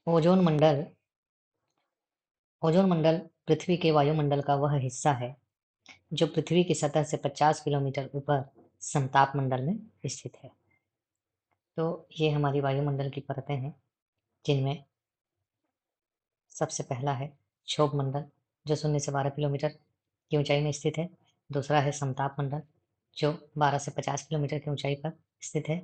Ozone मंडल ozone मंडल पृथ्वी के वायुमंडल का वह हिस्सा है जो पृथ्वी की सतह से 50 किलोमीटर ऊपर समताप मंडल में स्थित है। तो ये हमारी वायुमंडल की परतें हैं जिनमें सबसे पहला है क्षोभ मंडल जो 0 से 12 किलोमीटर की ऊंचाई में स्थित है। दूसरा है समताप मंडल जो 12 से 50 किलोमीटर की ऊंचाई पर स्थित है।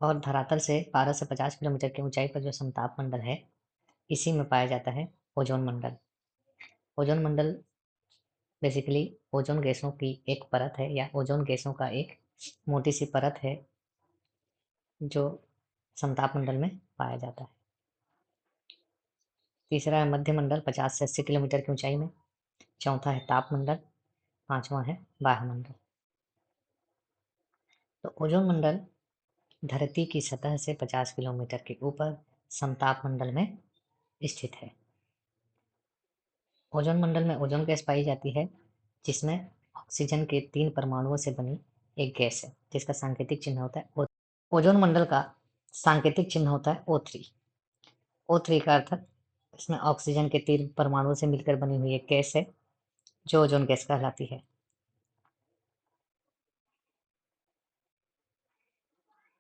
और धरातल से 12 से 50 किलोमीटर की ऊंचाई पर जो समताप मंडल है, इसी में पाया जाता है ओजोन मंडल। ओजोन मंडल बेसिकली ओजोन गैसों की एक परत है या ओजोन गैसों का एक मोटी सी परत है जो समताप मंडल में पाया जाता है। तीसरा है मध्य मंडल 50 से 80 किलोमीटर की ऊंचाई में। चौथा है ताप मंडल। पांचवा है बाह्य मंडल। तो ओजोन मंडल धरती की सतह से 50 किलोमीटर के ऊपर समताप मंडल में स्थित है। ओजोन मंडल में ओजोन गैस पाई जाती है जिसमें ऑक्सीजन के 3 परमाणुओं से बनी एक गैस है जिसका सांकेतिक चिन्ह होता है O। ओजोन मंडल का सांकेतिक चिन्ह होता है O3। O3 का अर्थ इसमें ऑक्सीजन के 3 परमाणुओं से मिलकर बनी हुई एक गैस है जो ओजोन गैस कहलाती है।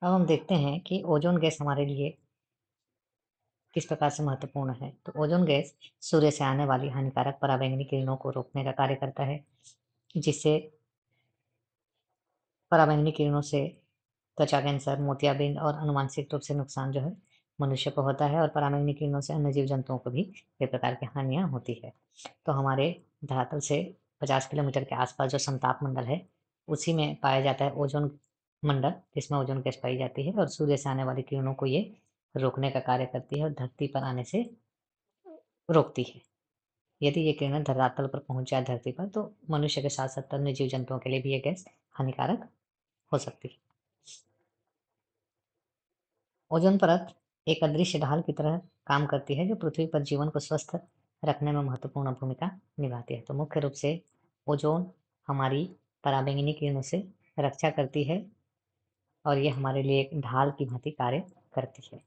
अब हम देखते हैं कि ओजोन गैस हमारे लिए किस प्रकार से महत्वपूर्ण है। तो ओजोन गैस सूर्य से आने वाली हानिकारक पराबैंगनी किरणों को रोकने का कार्य करता है, जिससे पराबैंगनी किरणों से त्वचा कैंसर, मोतियाबिंद और आनुवंशिक रूप से नुकसान जो है मनुष्य को होता है और पराबैंगनी किरणों से अन्य जीव जंतुओं को भी कई प्रकार की हानियां होती है। तो हमारे धरातल से 50 किलोमीटर के आसपास जो समताप मंडल है उसी में पाया जाता है ओजोन मंडल, जिसमें ओजोन गैस पाई जाती है और सूर्य से आने वाली किरणों को ये रोकने का कार्य करती है और धरती पर आने से रोकती है। यदि ये किरणें धरातल पर पहुंच जाए धरती पर तो मनुष्य के साथ साथ अन्य जीव जंतुओं के लिए भी ये गैस हानिकारक हो सकती है। ओजोन परत एक अदृश्य ढाल की तरह काम करती है जो पृथ्वी पर जीवन को स्वस्थ रखने में महत्वपूर्ण भूमिका निभाती है। तो मुख्य रूप से ओजोन हमारी पराबैंगनी किरणों से रक्षा करती है और ये हमारे लिए एक ढाल की भांति कार्य करती है।